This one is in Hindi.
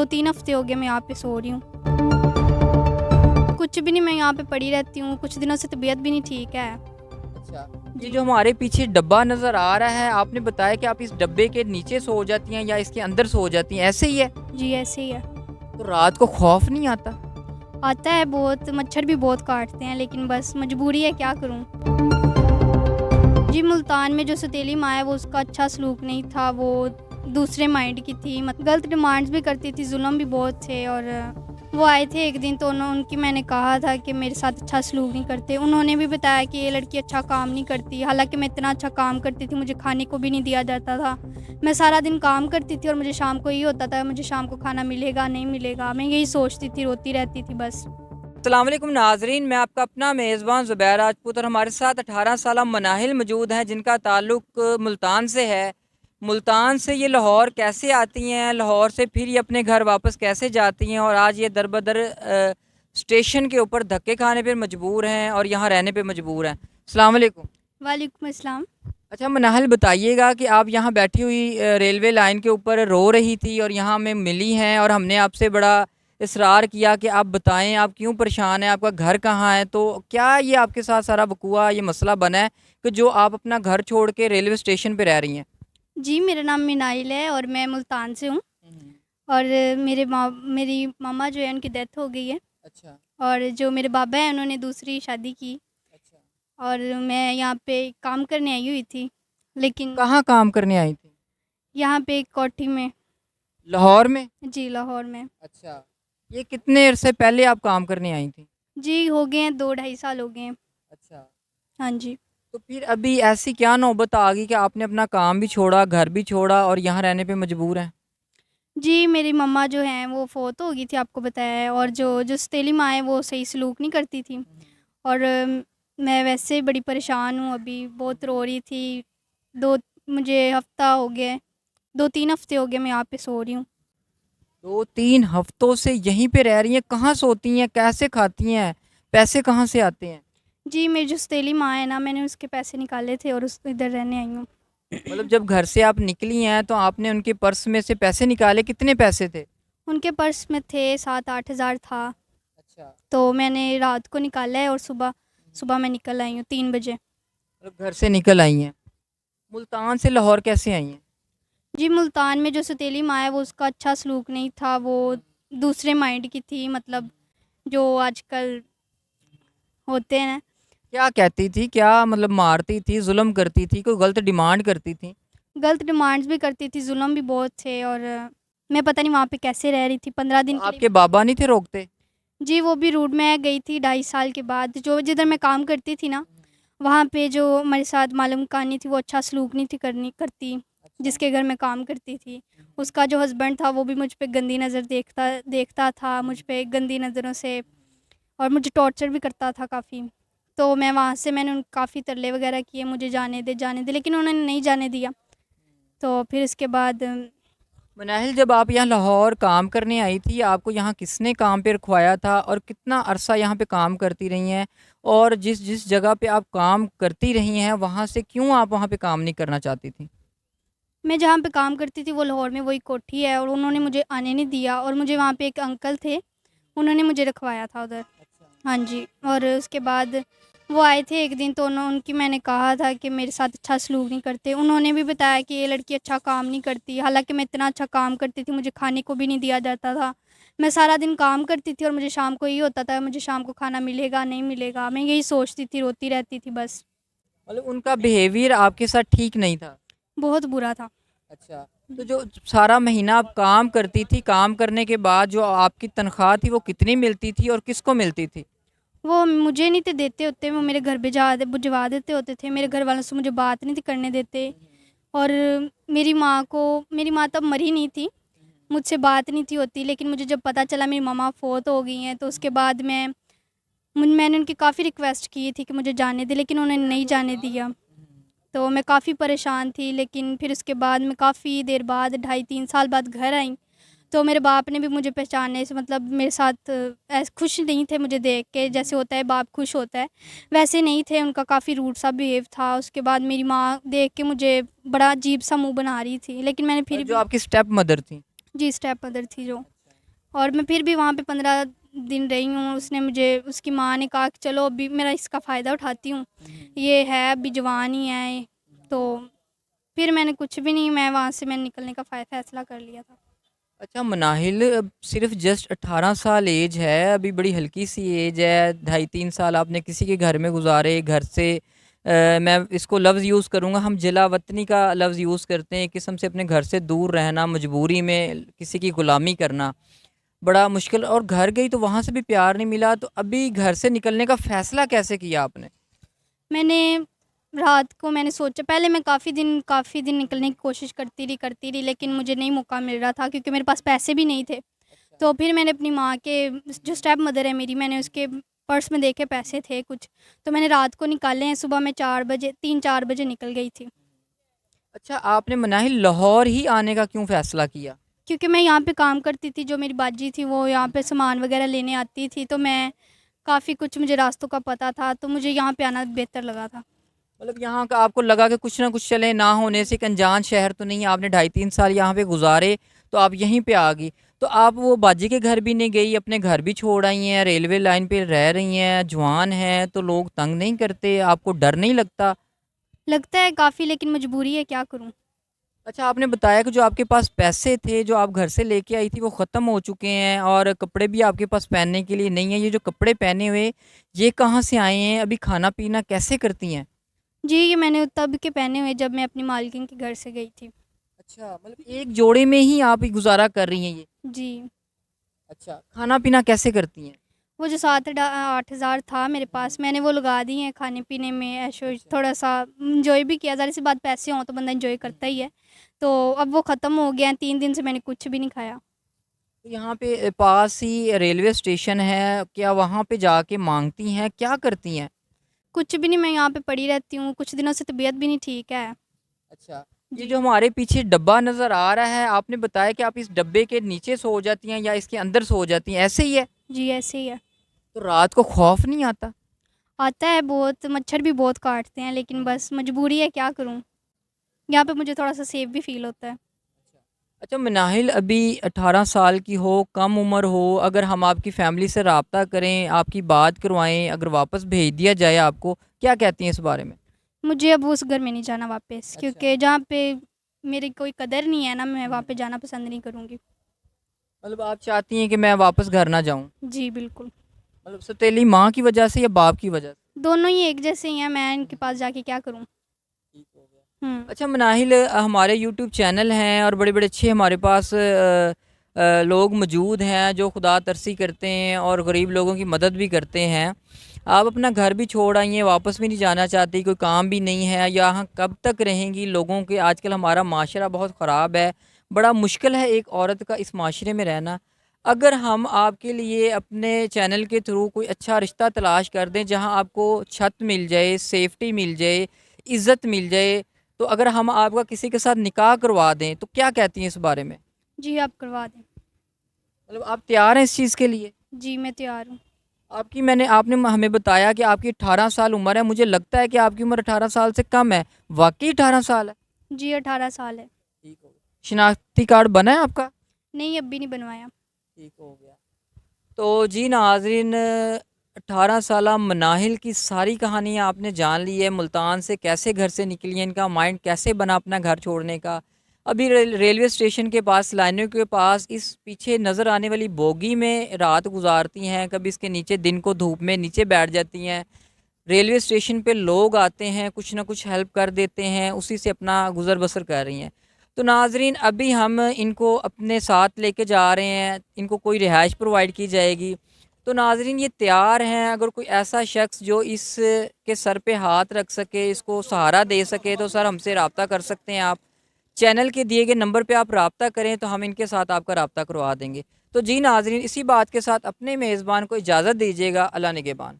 2-3 हफ्ते हो गए मैं यहाँ पे सो रही हूँ। कुछ भी नहीं, मैं यहाँ पे पड़ी रहती हूँ, कुछ दिनों से तबीयत भी नहीं ठीक है। अच्छा, ये जी। जो हमारे पीछे डब्बा नज़र आ रहा है, आपने बताया कि आप इस डब्बे के नीचे सो जाती हैं या इसके अंदर सो जाती हैं, ऐसे ही है? जी, ऐसे ही है। तो रात को खौफ नहीं आता? आता है बहुत, मच्छर भी बहुत काटते हैं, लेकिन बस मजबूरी है, क्या करूँ? जी, मुल्तान में जो सौतेली माँ है वो उसका अच्छा सलूक नहीं था, वो दूसरे माइंड की थी, गलत डिमांड्स भी करती थी, जुल्म भी बहुत थे। और वो आए थे एक दिन तो उनकी मैंने कहा था कि मेरे साथ अच्छा सलूक नहीं करते। उन्होंने भी बताया कि ये लड़की अच्छा काम नहीं करती, हालांकि मैं इतना अच्छा काम करती थी, मुझे खाने को भी नहीं दिया जाता था। मैं सारा दिन काम करती थी और मुझे शाम को ये होता था, मुझे शाम को खाना मिलेगा नहीं मिलेगा, मैं यही सोचती थी, रोती रहती थी बस। अस्सलाम वालेकुम नाजरीन, मैं आपका अपना मेज़बान ज़ुबैर राजपूत और हमारे साथ 18 साला मनाहिल मौजूद हैं जिनका ताल्लुक़ मुल्तान से है। मुल्तान से ये लाहौर कैसे आती हैं, लाहौर से फिर ये अपने घर वापस कैसे जाती हैं और आज ये दर बदर स्टेशन के ऊपर धक्के खाने पर मजबूर हैं और यहाँ रहने पर मजबूर हैं। अस्सलाम वालेकुम। वालेकुम अस्सलाम। अच्छा मनाहिल, बताइएगा कि आप यहाँ बैठी हुई रेलवे लाइन के ऊपर रो रही थी और यहाँ हमें मिली हैं और हमने आपसे बड़ा इसरार किया कि आप बताएं आप क्यों परेशान हैं, आपका घर कहाँ है। तो क्या ये आपके साथ सारा वकूआ ये मसला बना है कि जो आप अपना घर छोड़ के रेलवे स्टेशन पे रह रही हैं? जी, मेरा नाम मिनाइल है और मैं मुल्तान से हूँ। हम्म। और मेरी मामा जो है उनकी डेथ हो गई है। अच्छा। और जो मेरे बाबा हैं उन्होंने दूसरी शादी की। अच्छा। और मैं यहाँ पे काम करने आई हुई थी, लेकिन कहाँ काम करने आई थी? यहाँ पे एक कोठी में। लाहौर में? जी, लाहौर में। अच्छा, ये कितने अरसे पहले आप काम करने आई थी? जी, हो गए हैं 2 ढाई साल हो गए हैं। अच्छा, हाँ जी। तो फिर अभी ऐसी क्या नौबत आ गई कि आपने अपना काम भी छोड़ा, घर भी छोड़ा और यहाँ रहने पे मजबूर हैं? जी, मेरी मम्मा जो हैं वो फ़ौत हो गई थी, आपको बताया है। और जो जो सौतेली माँ है वो सही सलूक नहीं करती थी। और मैं वैसे बड़ी परेशान हूँ अभी, बहुत रो रही थी। 2 मुझे हफ़्ता हो गया है, 2-3 हफ़्ते हो गए मैं यहाँ पे सो रही हूँ। 2-3 हफ्तों से यहीं पे रह रही हैं, कहाँ सोती हैं, कैसे खाती हैं, पैसे कहाँ से आते हैं? जी, मेरी जो सौतेली माँ है ना, मैंने उसके पैसे निकाले थे और उस इधर रहने आई हूँ। मतलब जब घर से आप निकली हैं तो आपने उनके पर्स में से पैसे निकाले, कितने पैसे थे? उनके पर्स में थे 7-8 हज़ार था, अच्छा। तो मैंने रात को निकाला है और सुबह सुबह मैं निकल आई हूँ 3 बजे। मतलब घर से निकल आई हैं। मुल्तान से लाहौर कैसे आई हैं? जी, मुल्तान में जो सौतेली माँ है वो उसका अच्छा सलूक नहीं था, वो दूसरे माइंड की थी, जो आजकल होते हैं। क्या कहती थी? क्या मतलब मारती थी, जुल्म करती थी, कोई गलत डिमांड करती थी? गलत डिमांड्स भी करती थी, जुल्म भी बहुत थे। और मैं पता नहीं वहाँ पे कैसे रह रही थी 15 तो दिन के लिए। आपके बाबा नहीं थे रोकते? जी, वो भी रूट में गई थी 2.5 साल के बाद, जो जिधर मैं काम करती थी ना, वहाँ पे जो हमारे साथ मालूम कहानी थी वो अच्छा सलूक नहीं थी करती, अच्छा। जिसके घर मैं काम करती थी। उसका जो हस्बैंड था वो भी मुझ पे गंदी नज़र देखता देखता था, मुझ पे गंदी नज़रों से, और मुझे टॉर्चर भी करता था काफ़ी। तो मैं वहाँ से मैंने उन काफ़ी तरले वगैरह किए, मुझे जाने दे, लेकिन उन्होंने नहीं जाने दिया। तो फिर इसके बाद मनाहिल, जब आप यहाँ लाहौर काम करने आई थी, आपको यहाँ किसने काम पे रखवाया था और कितना अरसा यहाँ पे काम करती रही हैं? और जिस जिस जगह पे आप काम करती रही हैं, वहाँ से क्यों आप वहाँ पे काम नहीं करना चाहती थी? मैं जहाँ पे काम करती थी वो लाहौर में वही कोठी है, और उन्होंने मुझे आने नहीं दिया, और मुझे वहाँ पे एक अंकल थे, उन्होंने मुझे रखवाया था उधर। हाँ जी। और उसके बाद वो आए थे एक दिन तो उनकी मैंने कहा था कि मेरे साथ अच्छा सलूक नहीं करते। उन्होंने भी बताया कि ये लड़की अच्छा काम नहीं करती, हालांकि मैं इतना अच्छा काम करती थी, मुझे खाने को भी नहीं दिया जाता था। मैं सारा दिन काम करती थी और मुझे शाम को ये होता था, मुझे शाम को खाना मिलेगा नहीं मिलेगा, मैं यही सोचती थी, रोती रहती थी बस। मतलब उनका बिहेवियर आपके साथ ठीक नहीं था? बहुत बुरा था। अच्छा, तो जो सारा महीना आप काम करती थी, काम करने के बाद जो आपकी तनख्वाह थी, वो कितनी मिलती थी और किसको मिलती थी? वो मुझे नहीं थे देते होते, वो मेरे घर भिजवा देते होते थे, मेरे घर वालों से मुझे बात नहीं थी करने देते। और मेरी माँ तब मरी नहीं थी, मुझसे बात नहीं थी होती, लेकिन मुझे जब पता चला मेरी मम्मा फ़ौत हो गई हैं तो उसके बाद मैंने उनकी काफ़ी रिक्वेस्ट की थी कि मुझे जाने दें, लेकिन उन्होंने नहीं जाने दिया। तो मैं काफ़ी परेशान थी, लेकिन फिर उसके बाद मैं काफ़ी देर बाद 2.5-3 साल बाद घर आई। तो मेरे बाप ने भी मुझे पहचानने से, मतलब मेरे साथ ऐसे खुश नहीं थे मुझे देख के, जैसे होता है बाप खुश होता है, वैसे नहीं थे, उनका काफ़ी रूड सा बिहेव था। उसके बाद मेरी माँ देख के मुझे बड़ा अजीब सा मुँह बना रही थी, लेकिन मैंने फिर जो भी। आपकी स्टेप मदर थी? जी, स्टेप मदर थी जो। और मैं फिर भी वहाँ पे 15 दिन रही हूँ। उसने मुझे उसकी माँ ने कहा कि चलो अभी मेरा इसका फ़ायदा उठाती हूँ, ये है अभी जवान ही है ये। तो फिर मैंने कुछ भी नहीं, मैं वहाँ से मैंने निकलने का फ़ैसला कर लिया था। अच्छा मनाहिल, अब सिर्फ जस्ट 18 साल एज है, अभी बड़ी हल्की सी एज है, 2.5-3 साल आपने किसी के घर में गुजारे, घर से मैं इसको लफ्ज़ यूज़ करूँगा, हम जिला वतनी का लफ्ज़ यूज़ करते हैं, एक किस्म से अपने घर से दूर रहना, मजबूरी में किसी की ग़ुलामी करना, बड़ा मुश्किल। और घर गई तो वहाँ से भी प्यार नहीं मिला, तो अभी घर से निकलने का फ़ैसला कैसे किया आपने? मैंने रात को मैंने सोचा, पहले मैं काफ़ी दिन निकलने की कोशिश करती रही, लेकिन मुझे नहीं मौका मिल रहा था क्योंकि मेरे पास पैसे भी नहीं थे। तो फिर मैंने अपनी माँ के, जो स्टेप मदर है मेरी, मैंने उसके पर्स में देखे पैसे थे कुछ, तो मैंने रात को निकाले हैं। सुबह मैं 4 बजे 3-4 बजे निकल गई थी। अच्छा, आपने मनाहिल लाहौर ही आने का क्यों फ़ैसला किया? क्योंकि मैं यहाँ पे काम करती थी, जो मेरी बाजी थी वो यहाँ पे सामान वगैरह लेने आती थी, तो मैं काफ़ी कुछ मुझे रास्तों का पता था, तो मुझे यहाँ पे आना बेहतर लगा था। मतलब यहाँ का आपको लगा कि कुछ ना कुछ चले, ना होने से एक अनजान शहर तो नहीं है, आपने 2.5-3 साल यहाँ पे गुजारे, तो आप यहीं पे आ गई। तो आप वो बाजी के घर भी नहीं गई, अपने घर भी छोड़ आई हैं, रेलवे लाइन पे रह रही हैं, जवान हैं, तो लोग तंग नहीं करते, आपको डर नहीं लगता? लगता है काफ़ी, लेकिन मजबूरी है, क्या करूँ। अच्छा, आपने बताया कि जो आपके पास पैसे थे, जो आप घर से लेके आई थी, वो ख़त्म हो चुके हैं और कपड़े भी आपके पास पहनने के लिए नहीं है। ये जो कपड़े पहने हुए, ये कहाँ से आए हैं? अभी खाना-पीना कैसे करती हैं? जी, ये मैंने तब के पहने हुए जब मैं अपनी मालकिन के घर से गई थी। अच्छा, मतलब एक जोड़े में ही आप गुज़ारा कर रही हैं ये? जी। अच्छा, खाना-पीना कैसे करती हैं? वो जो 8,000 था मेरे पास, मैंने वो लगा दिए हैं खाने-पीने में, ऐशो थोड़ा-सा एन्जॉय भी किया। ज़ाहिर-सी बात, पैसे हों तो बंदा एन्जॉय करता ही है। तो अब वो ख़त्म हो गया है, 3 दिन से मैंने कुछ भी नहीं खाया। तो यहाँ पे पास ही रेलवे स्टेशन है, क्या वहाँ पे जाके माँगती हैं, क्या करती हैं? कुछ भी नहीं, मैं यहाँ पे पड़ी रहती हूँ, कुछ दिनों से तबीयत भी नहीं ठीक है। अच्छा, ये जी। जो हमारे पीछे डब्बा नज़र आ रहा है, आपने बताया कि आप इस डब्बे के नीचे सो जाती हैं या इसके अंदर सो जाती हैं, ऐसे ही है? जी, ऐसे ही है। तो रात को खौफ नहीं आता? आता है बहुत, मच्छर भी बहुत काटते हैं, लेकिन बस मजबूरी है, क्या करूँ। यहाँ पे मुझे थोड़ा-सा सेफ़ भी फ़ील होता है। अच्छा मनाहिल, अभी 18 साल की हो, कम उम्र हो, अगर हम आपकी फ़ैमिली से राब्ता करें, आपकी बात करवाएँ, अगर वापस भेज दिया जाए आपको, क्या कहती हैं इस बारे में? मुझे अब उस घर में नहीं जाना वापस, अच्छा। क्योंकि जहाँ पे मेरी कोई कदर नहीं है ना, मैं वहाँ पे जाना पसंद नहीं करूँगी। मतलब आप चाहती हैं कि मैं वापस घर ना जाऊँ? जी, बिल्कुल। मतलब सौतेली माँ की वजह से या बाप की वजह से? दोनों ही एक जैसे ही हैं, मैं इनके पास जाके क्या करूँ? ठीक हो गया। हुँ। अच्छा मनाहिल, हमारे यूट्यूब चैनल हैं और बड़े-बड़े अच्छे हमारे पास लोग मौजूद हैं जो खुदा तरसी करते हैं और गरीब लोगों की मदद भी करते हैं। आप अपना घर भी छोड़ आई हैं, वापस भी नहीं जाना चाहती, कोई काम भी नहीं है, यहाँ कब तक रहेंगी? लोगों के आजकल हमारा माशरा बहुत ख़राब है, बड़ा मुश्किल है एक औरत का इस माशरे में रहना। अगर हम आपके लिए अपने चैनल के थ्रू कोई अच्छा रिश्ता तलाश कर दें, जहाँ आपको छत मिल जाए, सेफ्टी मिल जाए, इज़्ज़त मिल जाए, तो अगर हम आपका किसी के साथ निकाह करवा दें, तो क्या कहती हैं इस बारे में? जी, आप करवा दें। मतलब आप तैयार हैं इस चीज़ के लिए? जी, मैं तैयार हूँ। आपने हमें बताया कि आपकी 18 साल उम्र है, मुझे लगता है कि आपकी उम्र 18 साल से कम है। वाक़ई 18 साल है? जी, 18 साल है। ठीक हो गया। शिनाख्ती कार्ड बना है आपका? नहीं, अभी नहीं बनवाया। ठीक हो गया। तो जी नाज़रीन, 18 साला मनाहिल की सारी कहानी आपने जान ली है, मुल्तान से कैसे घर से निकली हैं, इनका माइंड कैसे बना अपना घर छोड़ने का। अभी रेलवे स्टेशन के पास, लाइनों के पास, इस पीछे नज़र आने वाली बोगी में रात गुजारती हैं, कभी इसके नीचे दिन को धूप में नीचे बैठ जाती हैं। रेलवे स्टेशन पे लोग आते हैं, कुछ ना कुछ हेल्प कर देते हैं, उसी से अपना गुज़र बसर कर रही हैं। तो नाज़रीन, अभी हम इनको अपने साथ लेके जा रहे हैं, इनको कोई रिहाइश प्रोवाइड की जाएगी। तो नाज़रीन, ये तैयार हैं, अगर कोई ऐसा शख्स जो इस के सर पे हाथ रख सके, इसको सहारा दे सके, तो सर हमसे रब्ता कर सकते हैं आप। चैनल के दिए गए नंबर पे आप रब्ता करें तो हम इनके साथ आपका रब्ता करवा देंगे। तो जी नाज़रीन, इसी बात के साथ अपने मेज़बान को इजाज़त दीजिएगा। अल्लाह निगहबान।